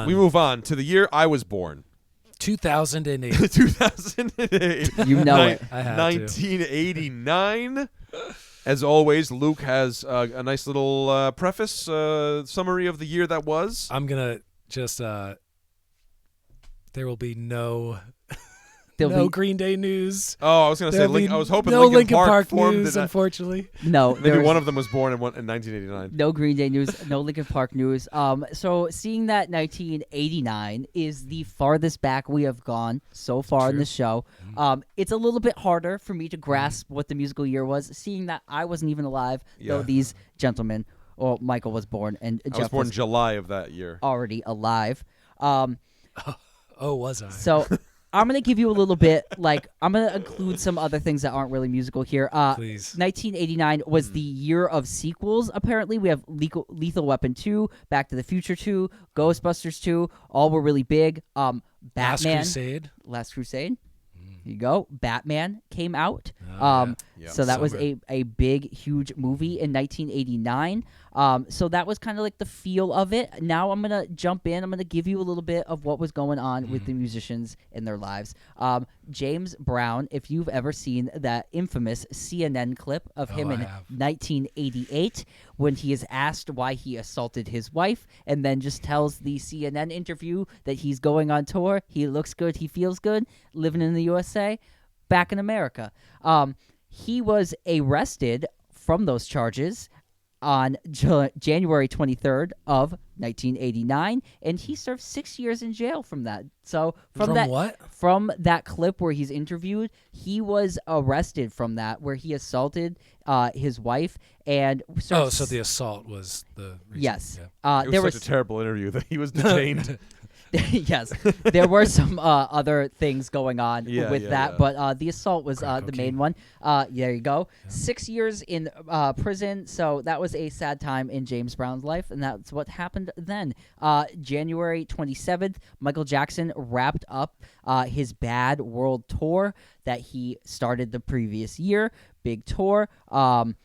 We move on to the year I was born. 2008. 2008. You know it. I had 1989. As always, Luke has a nice little preface summary of the year that was. I'm going to just there will be no Green Day news. Oh, I was going to say, I was hoping no Linkin Park formed news, unfortunately. No. Maybe one of them was born in 1989. No Green Day news, no Linkin Park news. So seeing that 1989 is the farthest back we have gone so far in the show, it's a little bit harder for me to grasp what the musical year was, seeing that I wasn't even alive, though these gentlemen, or Michael was born, and I Jeff was born in July of that year. already alive. Was I? So I'm going to give you a little bit, I'm going to include some other things that aren't really musical here. Please. 1989 was the year of sequels, apparently. We have Lethal Weapon 2, Back to the Future 2, Ghostbusters 2. All were really big. Batman. Last Crusade. Here you go. Batman came out. So that was a big, huge movie in 1989. So that was kind of like the feel of it. Now I'm going to jump in. I'm going to give you a little bit of what was going on with the musicians in their lives. James Brown, if you've ever seen that infamous CNN clip of him in 1988 when he is asked why he assaulted his wife and then just tells the CNN interview that he's going on tour, he looks good, he feels good, living in the USA, back in America. He was arrested from those charges on January 23rd of 1989, and he served 6 years in jail from that. So from that clip where he's interviewed, he was arrested from that, where he assaulted his wife and. So the assault was the reason. Yes. Yeah. It was such a terrible interview that he was detained. Yes, there were some other things going on with that, but the assault was the main one. There you go. Yeah. 6 years in prison, so that was a sad time in James Brown's life, and that's what happened then. January 27th, Michael Jackson wrapped up his Bad World Tour that he started the previous year. Big tour. The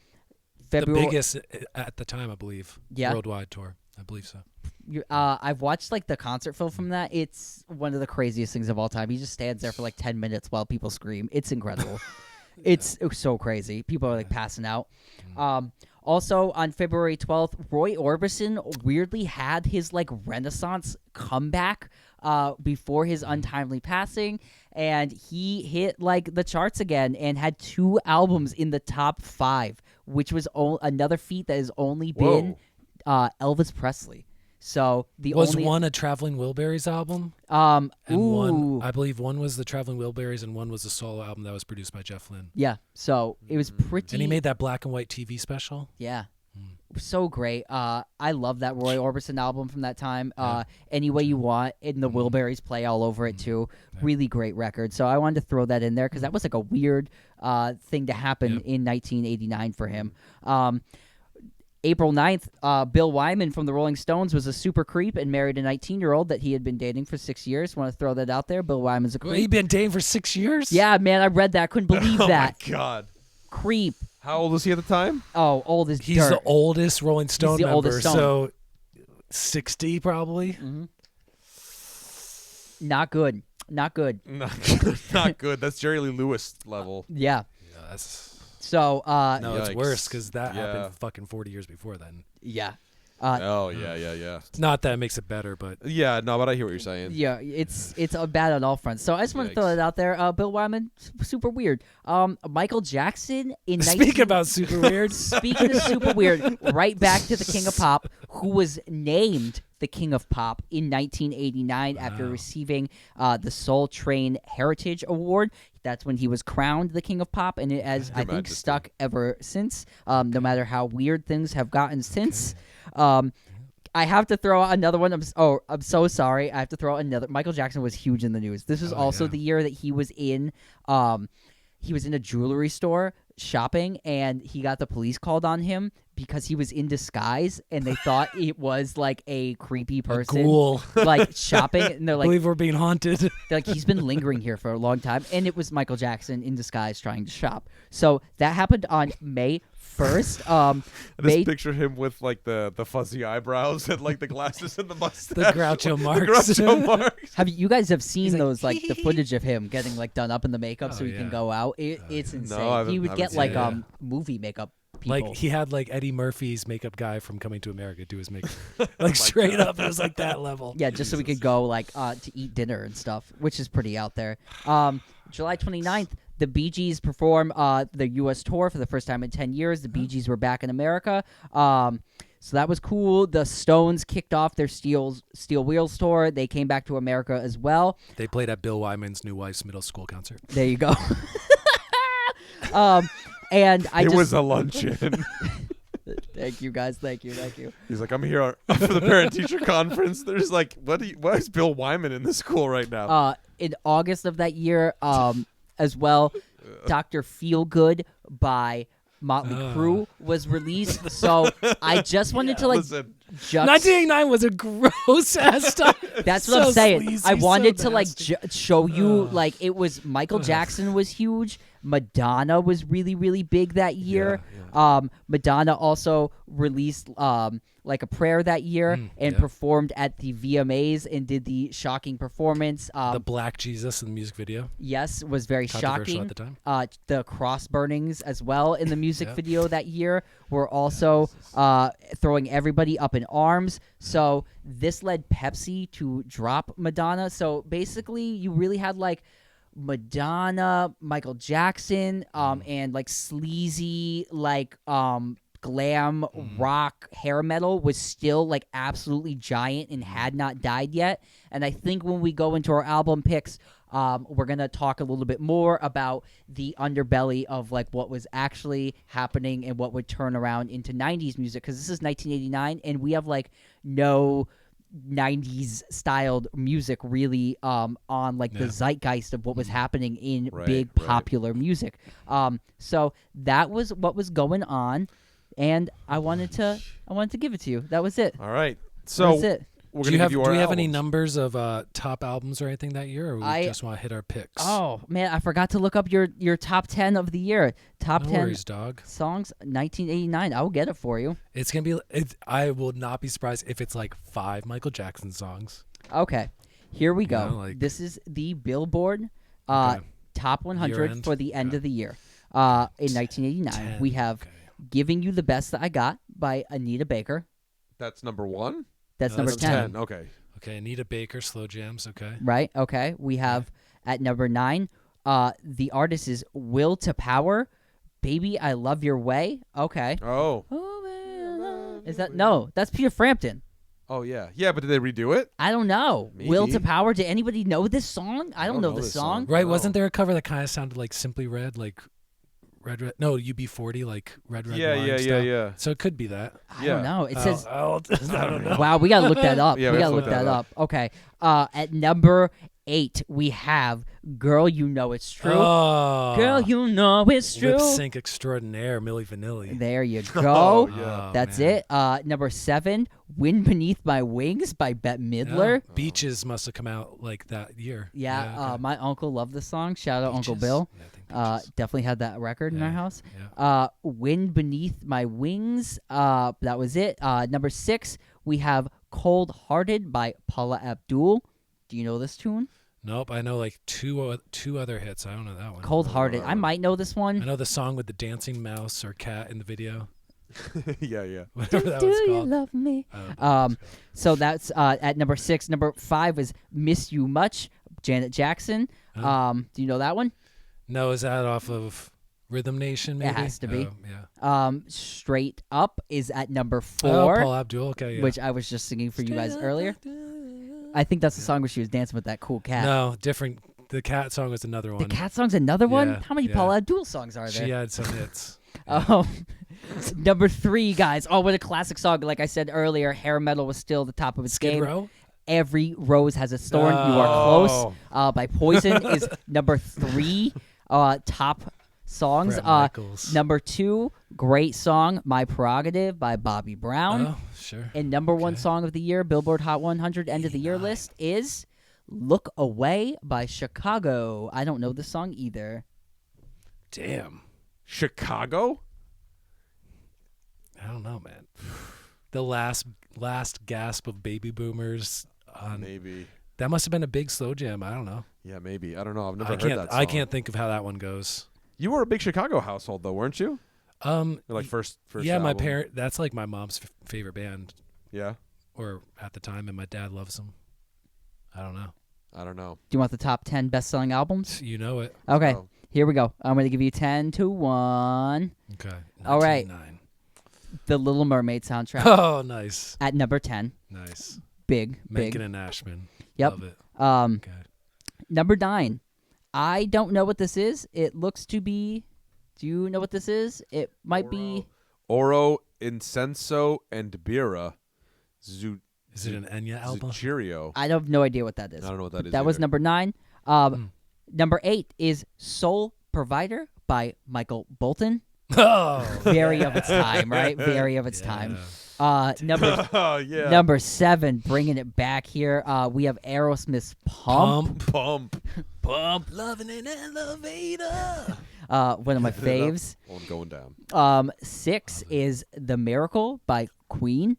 biggest at the time, I believe. Yeah. Worldwide tour. I believe so. I've watched the concert film from that. It's one of the craziest things of all time. He just stands there for 10 minutes while people scream. It's incredible. It's so crazy. People are passing out. Also on February 12th, Roy Orbison weirdly had his Renaissance comeback before his untimely passing, and he hit the charts again and had 2 albums in the top 5, which was another feat that has only been Elvis Presley. So one a Traveling Wilburys album? And one, I believe one was the Traveling Wilburys and one was a solo album that was produced by Jeff Lynne. Yeah, so it was pretty. And he made that black and white TV special. Yeah, so great. I love that Roy Orbison album from that time. Any Way You Want, and the Wilburys play all over it too. Really great record. So I wanted to throw that in there because that was a weird thing to happen in 1989 for him. April 9th, Bill Wyman from the Rolling Stones was a super creep and married a 19-year-old that he had been dating for 6 years. Want to throw that out there? Bill Wyman's a creep. He'd been dating for 6 years? Yeah, man, I read that. Couldn't believe that. Oh, my God. Creep. How old was he at the time? Oh, old as He's dirt. the oldest Rolling Stone member, oldest Stone. so 60 probably. Mm-hmm. Not good. Not good. Not good. That's Jerry Lee Lewis level. Yeah. Yeah, that's... So, no, it's worse because that happened fucking 40 years before then. Yeah. Yeah. Not that it makes it better, but yeah, no, but I hear what you're saying. Yeah, it's bad on all fronts. So I just want to throw that out there. Bill Wyman, super weird. Michael Jackson in Speaking about super weird. Speaking of super weird, right back to the King of Pop, who was named the King of Pop in 1989 after receiving the Soul Train Heritage Award. That's when he was crowned the King of Pop, and it has, I think, stuck ever since, no matter how weird things have gotten since. I have to throw out another one. I'm so sorry. I have to throw out another. Michael Jackson was huge in the news. This was also the year that he was in a jewelry store shopping, and he got the police called on him because he was in disguise, and they thought it was a creepy person, ghoul. Shopping, and they're I believe we're being haunted. They're he's been lingering here for a long time, and it was Michael Jackson in disguise trying to shop. So that happened on May first. I just picture him with like the fuzzy eyebrows and like the glasses and the mustache. The Groucho Marx. The Groucho Marx. You guys have seen He's those like the footage of him getting like done up in the makeup so he can go out? It's insane. No, he would get like movie makeup people. Like he had like Eddie Murphy's makeup guy from Coming to America do his makeup. Like straight up, it was like that level. Yeah, just so we could go like to eat dinner and stuff, which is pretty out there. July 29th, the Bee Gees perform their U.S. tour for the first time in 10 years. The Bee Gees were back in America. So that was cool. The Stones kicked off their Steel Wheels tour. They came back to America as well. They played at Bill Wyman's New Wife's middle school concert. There you go. And it was a luncheon. Thank you, guys. Thank you. He's like, I'm here for the parent-teacher conference. There's like, why is Bill Wyman in this school right now? In August of that year, as well, Dr. Feelgood by Motley Crue was released. So I just wanted to like. Listen. 1989 was a gross ass stuff. That's what I'm saying. Sleazy, I wanted so to like show you like it was Michael Ugh. Jackson was huge. Madonna was really, really big that year. Yeah. Madonna also released like a prayer that year and performed at the VMAs and did the shocking performance. The Black Jesus in the music video. Yes, was very shocking. At the time. The cross burnings as well in the music video that year were also throwing everybody up in arms. So this led Pepsi to drop Madonna. So basically, you really had like Madonna, Michael Jackson, and like sleazy, like glam rock hair metal was still like absolutely giant and had not died yet. And I think when we go into our album picks, we're gonna talk a little bit more about the underbelly of like what was actually happening and what would turn around into 90s music, because this is 1989 and we have like no 90s styled music really on like the zeitgeist of what was happening in big popular music. So that was what was going on, and I wanted to give it to you. That was it. All right. So that's it. We're do gonna we have albums. any numbers of top albums or anything that year, or we just want to hit our picks? Oh man, I forgot to look up your top 10 of the year. Top no 10 worries, dog. songs 1989. I will get it for you. It's gonna be. I will not be surprised if it's like 5 Michael Jackson songs. Okay, here we go. You know, like, this is the Billboard Top 100 Year-end? for the end of the year. In 1989, 10, we have "Giving You the Best That I Got" by Anita Baker. That's number 1. That's No, number that's 10. 10. Okay. Okay, Anita Baker, Slow Jams. Okay. Right? Okay. We have at number 9, the artist is Will to Power, "Baby I Love Your Way." Okay. Oh. Is that no? That's Peter Frampton. Oh yeah. Yeah, but did they redo it? I don't know. Maybe. Will to Power. Did anybody know this song? I don't know this song. Right? Oh. Wasn't there a cover that kind of sounded like Simply Red, like Red? No, UB40, like Red Wine style? Yeah. So it could be that. I don't know. It says. I don't know. Wow, we gotta look that up. Yeah, we we gotta have to look that up. Okay. At number 8, we have "Girl, You Know It's True." Oh, Girl, you know it's true. lip sync extraordinaire, Milli Vanilli. There you go. Oh, yeah. Oh, That's man. it. Number 7, "Wind Beneath My Wings" by Bette Midler. Yeah. Beaches must have come out like that year. Yeah, okay. my uncle loved the song. Shout out Uncle Beaches. Bill. Yeah, I think Beaches. Definitely had that record in our Yeah, house. yeah. "Wind Beneath My Wings." That was it. Number 6, we have "Cold Hearted" by Paula Abdul. Do you know this tune? Nope, I know like two other hits. I don't know that one. "Cold Hearted." I might know this I one. know the song with the dancing mouse or cat in the video. yeah. Whatever that Do was you called. love me? I don't know what it's called. So that's at number 6. Number 5 is "Miss You Much," Janet Jackson. Do you know that one? No, is that off of Rhythm Nation? Maybe has to be. Oh, yeah. "Straight Up" is at number 4, Oh, Paul Abdul. Okay, yeah. which I was just singing for you guys earlier. I think that's the song where she was dancing with that cool cat. No, different. The cat song was another one. The cat song's another one? Yeah, How many yeah. Paula Abdul songs are there? She had some hits. Number 3, guys. Oh, what a classic song. Like I said earlier, hair metal was still the top of its Skid game. Row? "Every Rose Has a Thorn." You are close. By Poison is number 3 top songs. Bret Michaels. Number 2, great song, "My Prerogative" by Bobby Brown. Oh, sure. And number 1 Okay. song of the year, Billboard Hot 100 end of the year list, is "Look Away" by Chicago. I don't know this song either. Damn. Chicago? I don't know, man. The last gasp of baby boomers. Maybe. That must have been a big slow jam. I don't know. Yeah, maybe. I don't know. I've never heard that song. I can't think of how that one goes. You were a big Chicago household, though, weren't you? Like first. Yeah, album. my parent. That's like my mom's favorite band. Yeah. Or at the time, and my dad loves them. I don't know. Do you want the top 10 best-selling albums? You know it. Okay, here we go. I'm going to give you 10 to 1. Okay. All right. The Little Mermaid soundtrack. Oh, nice. At number 10. Nice. Big. Menken and Ashman. Yep. Love it. Okay. Number 9. I don't know what this is. It looks to be... Do you know what this is? It might be... Oro, Incenso, and Bira. Is it an Enya album? Zucchero. I have no idea what that is. I don't know what that is. That was number 9. Number 8 is Soul Provider by Michael Bolton. Oh, very of its time, right? Very of its time. Number 7, bringing it back here. We have Aerosmith's Pump. Loving an elevator. One of my faves. I'm going down. 6 is The Miracle by Queen.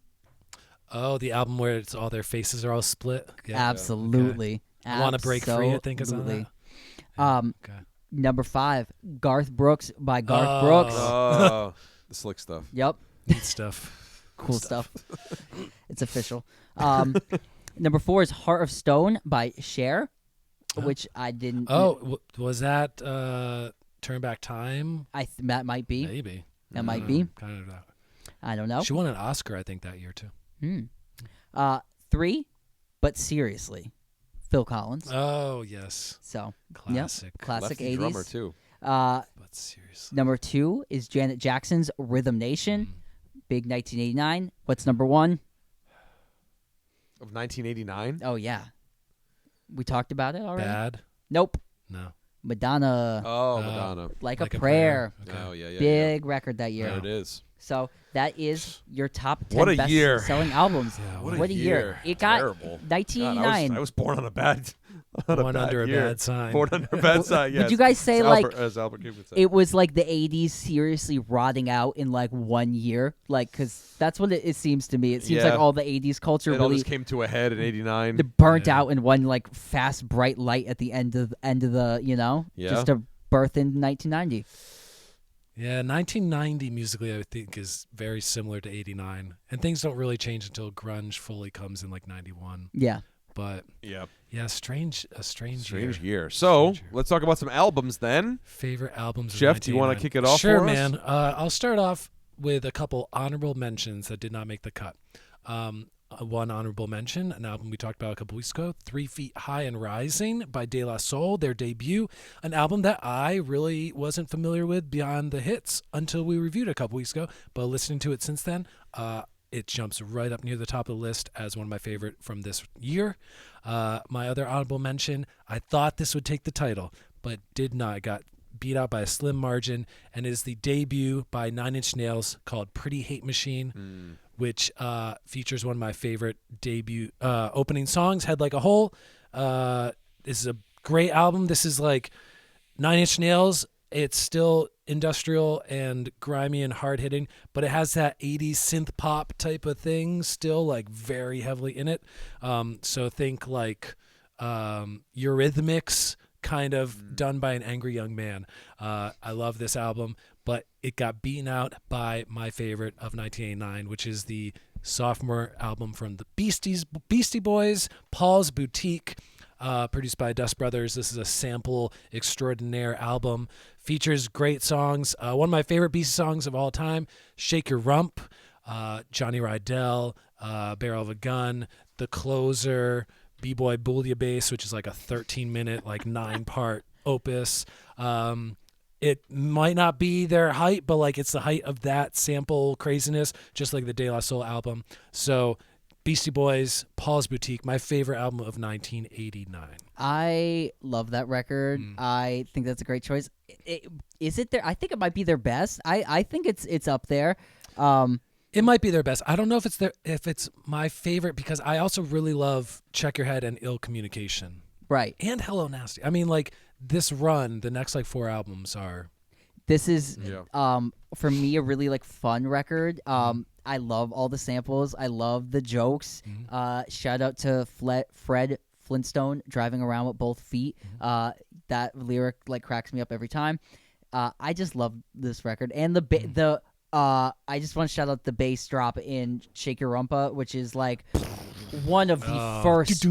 Oh, the album where it's all their faces are all split. Yeah. Absolutely. Okay. I Want to Break Free, I think is on that. Okay. Number 5, Garth Brooks by Garth Brooks. Oh, the slick stuff. Yep. Neat stuff. Cool stuff. It's official. Number 4 is Heart of Stone by Cher, which I didn't. Oh, was that Turn Back Time? That might be. Maybe. That might be. Kind of. I don't know. She won an Oscar, I think, that year too. 3, but seriously, Phil Collins. Oh yes. So classic, classic Lefty 80s drummer too. But seriously. Number 2 is Janet Jackson's Rhythm Nation, big 1989. What's number 1? Of 1989. Oh yeah, we talked about it already. Bad. Nope. No. Madonna. Oh, Madonna. Like a Prayer. Okay. Oh yeah. Big record that year. There it is. So that is your top 10 What a year. best-selling albums. Yeah, what a year. It got terrible. 1989. God, I was born on a bad. One under a bad sign. Born under a bad sign. Yes. Would you guys say as Albert Q would say. it was like the 80s seriously rotting out in like 1 year? Like, because that's what it seems to me. It seems like all the 80s culture it all really just came to a head in '89. burnt out in one like fast bright light at the end of the just a birth in 1990. Yeah, 1990 musically, I think, is very similar to 89. And things don't really change until grunge fully comes in like 91. Yeah. But, yeah, a strange year. So, let's talk about some albums then. Favorite albums Jeff, of do you want to kick it off Sure, for us? man. I'll start off with a couple honorable mentions that did not make the cut. One honorable mention, an album we talked about a couple weeks ago, 3 Feet High and Rising by De La Soul, their debut, an album that I really wasn't familiar with beyond the hits until we reviewed it a couple weeks ago, but listening to it since then, it jumps right up near the top of the list as one of my favorite from this year. My other honorable mention, I thought this would take the title, but did not. It got beat out by a slim margin, and is the debut by 9 Inch Nails called Pretty Hate Machine, which features one of my favorite debut opening songs, Head Like a Hole. This is a great album. This is like 9 Inch Nails. It's still industrial and grimy and hard-hitting, but it has that 80s synth pop type of thing still like very heavily in it. So think like Eurythmics kind of done by an angry young man. I love this album, but it got beaten out by my favorite of 1989, which is the sophomore album from the Beastie Boys, Paul's Boutique, produced by Dust Brothers. This is a sample extraordinaire album. Features great songs. One of my favorite Beastie songs of all time, Shake Your Rump, Johnny Rydell, Barrel of a Gun, The Closer, B-Boy Bouillabaisse, which is like a 13-minute, like 9-part opus. It might not be their height, but like it's the height of that sample craziness, just like the De La Soul album. So Beastie Boys, Paul's Boutique, my favorite album of 1989. I love that record. I think that's a great choice. Is it there? I think it might be their best. I think it's up there. It might be their best. I don't know if it's my favorite, because I also really love Check Your Head and Ill Communication. Right. And Hello Nasty. I mean, like this run, the next like 4 albums are This is Yeah. for me a really like fun record. I love all the samples. I love the jokes. Shout out to Fred Flintstone driving around with both feet. That lyric like cracks me up every time. I just love this record, and I just want to shout out the bass drop in Shake Your Rumpa, which is like one of the first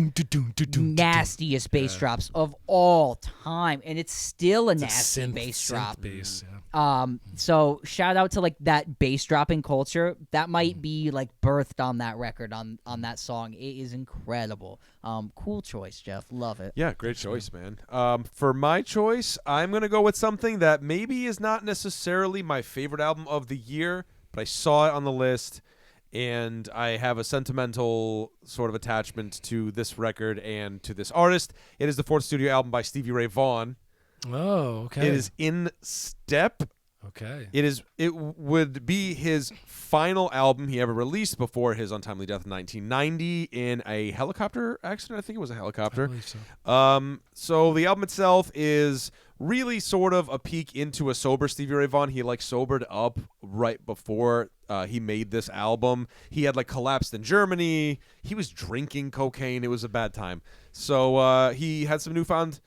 nastiest bass drops of all time, and it's still a nasty bass drop. Bass, yeah. So shout out to like that bass dropping culture that might be like birthed on that record on that song. It is incredible. Cool choice, Jeff. Love it. Yeah, great choice, man. For my choice, I'm gonna go with something that maybe is not necessarily my favorite album of the year, but I saw it on the list, and I have a sentimental sort of attachment to this record and to this artist. It is the fourth studio album by Stevie Ray Vaughan. Oh, okay. It is In Step. Okay. It would be his final album he ever released before his untimely death in 1990 in a helicopter accident. I think it was a helicopter. I believe so. So the album itself is really sort of a peek into a sober Stevie Ray Vaughan. He like sobered up right before he made this album. He had like collapsed in Germany. He was drinking cocaine. It was a bad time. So he had some newfound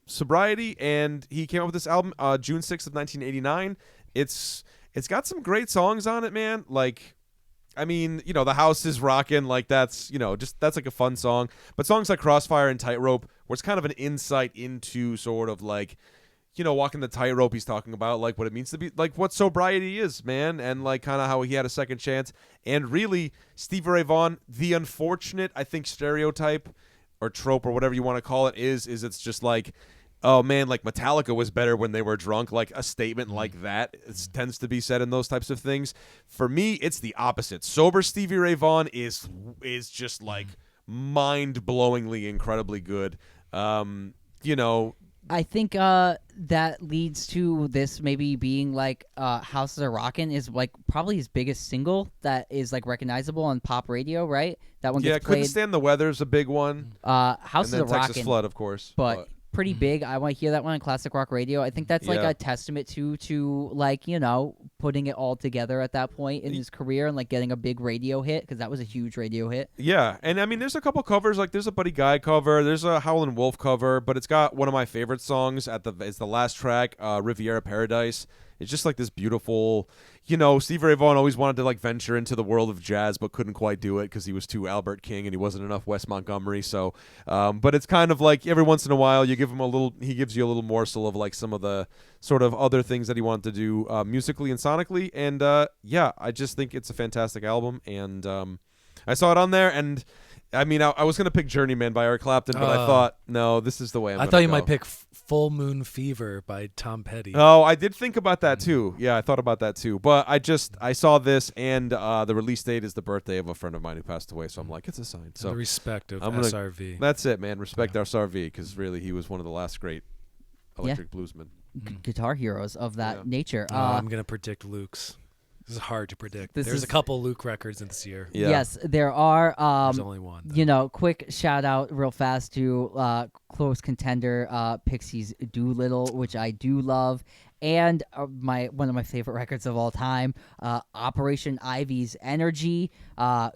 sobriety, and he came up with this album June 6th of 1989. It's got some great songs on it, man. Like, I mean, you know, The House is Rockin', like that's, you know, just that's like a fun song. But songs like Crossfire and Tightrope, where it's kind of an insight into sort of like, you know, walking the tightrope. He's talking about like what it means to be, like what sobriety is, man, and like kind of how he had a second chance. And really, Stevie Ray Vaughan, the unfortunate, I think, stereotype or trope or whatever you want to call it is it's just like, oh man, like Metallica was better when they were drunk. Like a statement like that tends to be said in those types of things. For me, it's the opposite. Sober Stevie Ray Vaughan is just like mind-blowingly incredibly good. You know, I think that leads to this maybe being like Houses Are Rockin' is like probably his biggest single that is like recognizable on pop radio, right? That one gets played. Couldn't Stand the Weather's a big one. Houses and Are then Texas Rockin', Flood, of course. but pretty big. I want to hear that one on classic rock radio. I think that's like Yeah. a testament to like, you know, putting it all together at that point in his career and like getting a big radio hit, because that was a huge radio hit. Yeah, and I mean, there's a couple covers. Like, there's a Buddy Guy cover, there's a Howlin' Wolf cover, but it's got one of my favorite songs it's the last track, Riviera Paradise. It's just like this beautiful, you know, Stevie Ray Vaughan always wanted to like venture into the world of jazz, but couldn't quite do it because he was too Albert King and he wasn't enough Wes Montgomery. So, but it's kind of like every once in a while he gives you a little morsel of like some of the sort of other things that he wanted to do musically and sonically. And yeah, I just think it's a fantastic album. And I saw it on there, and I mean, I was gonna pick Journeyman by Eric Clapton, but I thought, no, this is the way I'm gonna thought you go. might pick Full Moon Fever by Tom Petty. Oh, I did think about that too. Yeah, I thought about that too. But I saw this, and the release date is the birthday of a friend of mine who passed away, so I'm like, it's a sign. So the respect of I'm gonna- SRV. that's it, man. Respect SRV, because really he was one of the last great electric bluesmen. Guitar heroes of that Yeah. nature. I'm gonna predict Luke's. This is hard to predict. This There's is- a couple Luke records in this year. Yeah. Yes, there are. There's only one, though. You know, quick shout out real fast to close contender Pixies Doolittle, which I do love, and one of my favorite records of all time, Operation Ivy's Energy.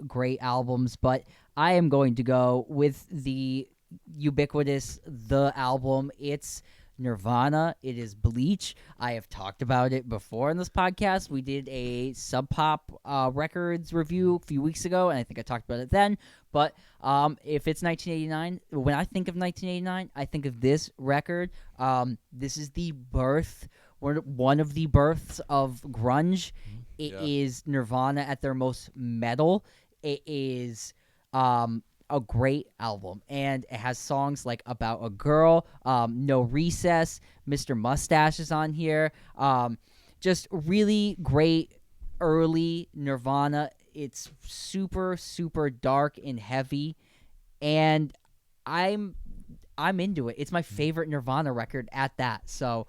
Great albums, but I am going to go with the ubiquitous The album. It's Nirvana. It is Bleach. I have talked about it before in this podcast. We did a Sub Pop Records review a few weeks ago, and I think I talked about it then. But if it's 1989, when I think of 1989, I think of this record. This is the birth, one of the births of grunge. It is Nirvana at their most metal. It is a great album, and it has songs like About a Girl, No Recess, Mr. Mustache is on here. Just really great early Nirvana. It's super, super dark and heavy, and I'm into it. It's my favorite Nirvana record at that. So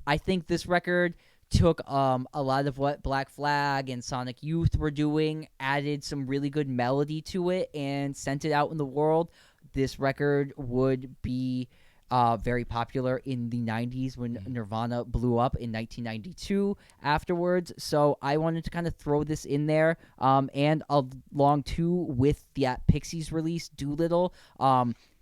I think this record took a lot of what Black Flag and Sonic Youth were doing, added some really good melody to it, and sent it out in the world. This record would be very popular in the 90s when Nirvana blew up in 1992 afterwards. So I wanted to kind of throw this in there, and along too with that Pixies release, Doolittle.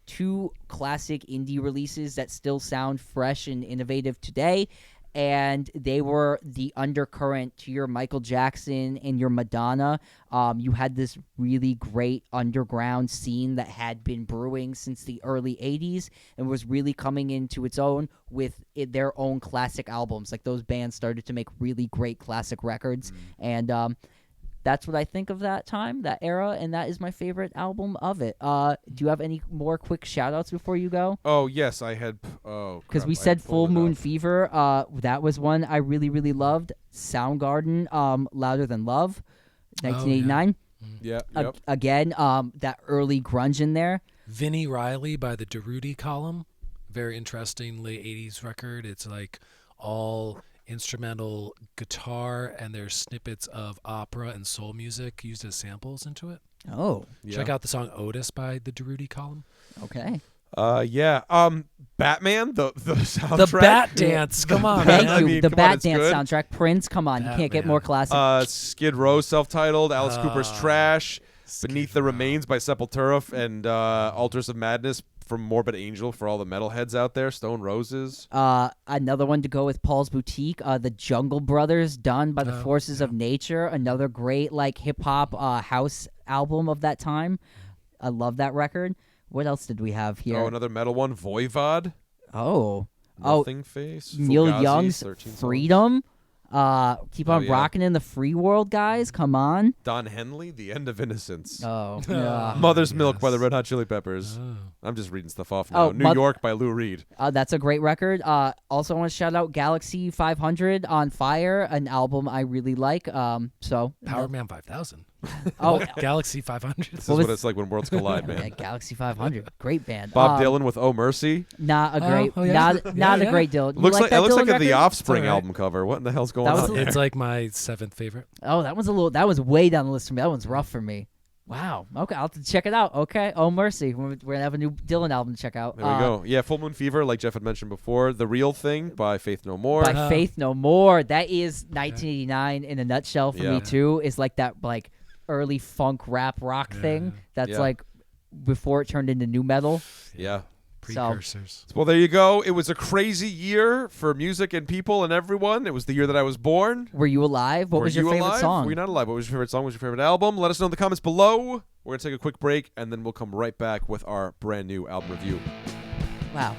Two classic indie releases that still sound fresh and innovative today. And they were the undercurrent to your Michael Jackson and your Madonna. You had this really great underground scene that had been brewing since the early 80s and was really coming into its own with their own classic albums. Like, those bands started to make really great classic records. And that's what I think of that time, that era, and that is my favorite album of it. Do you have any more quick shout-outs before you go? Oh, yes, I had... Because we said Full Moon Fever. That was one I really, really loved. Soundgarden, Louder Than Love, 1989. Yeah, Again, that early grunge in there. Vinnie Riley by the Durruti Column. Very interesting late 80s record. It's like all instrumental guitar, and there's snippets of opera and soul music used as samples into it. Oh. Check out the song Otis by the Durruti Column. Okay. Batman, the soundtrack. The Bat Dance, come on. Thank man. you. The Bat Dance soundtrack. Prince, come on. You can't get more classic. Skid Row, self-titled. Alice Cooper's Trash. Beneath the Remains by Sepultura, and Altars of Madness from Morbid Angel for all the metalheads out there. Stone Roses. Another one to go with Paul's Boutique. The Jungle Brothers, Done by the Forces of Nature. Another great like hip-hop house album of that time. I love that record. What else did we have here? Oh, another metal one, Voivod. Nothing Face. Neil Fugazi's Young's Freedom. Keep on rocking in the free world, guys. Come on. Don Henley, The End of Innocence. Oh, yeah. Mother's Milk by the Red Hot Chili Peppers. I'm just reading stuff off now. New York by Lou Reed. That's a great record. Also, I want to shout out Galaxy 500 on Fire, an album I really like. Power Man 5000. Galaxy 500. This is what it's like when worlds collide, man. Yeah, Galaxy 500, great band. Bob Dylan with Oh Mercy. Not a great, not a great Dylan. Looks like that it looks Dylan like the record? Offspring album cover. What in the hell's going on? It's like my 7th favorite. Oh, that was way down the list for me. That one's rough for me. Wow. Okay, I'll have to check it out. Okay. Oh Mercy. We're gonna have a new Dylan album to check out. There we go. Yeah, Full Moon Fever, like Jeff had mentioned before. The Real Thing by Faith No More. By Faith No More. That is 1989 in a nutshell for me too. Is like that early funk rap rock thing. That's like before it turned into nu metal. Yeah. Precursors. Well, there you go. It was a crazy year for music and people and everyone. It was the year that I was born. Were you alive? What was your favorite song? Were you not alive? What was your favorite song? What was your favorite album? Let us know in the comments below. We're going to take a quick break, and then we'll come right back with our brand new album review. Wow.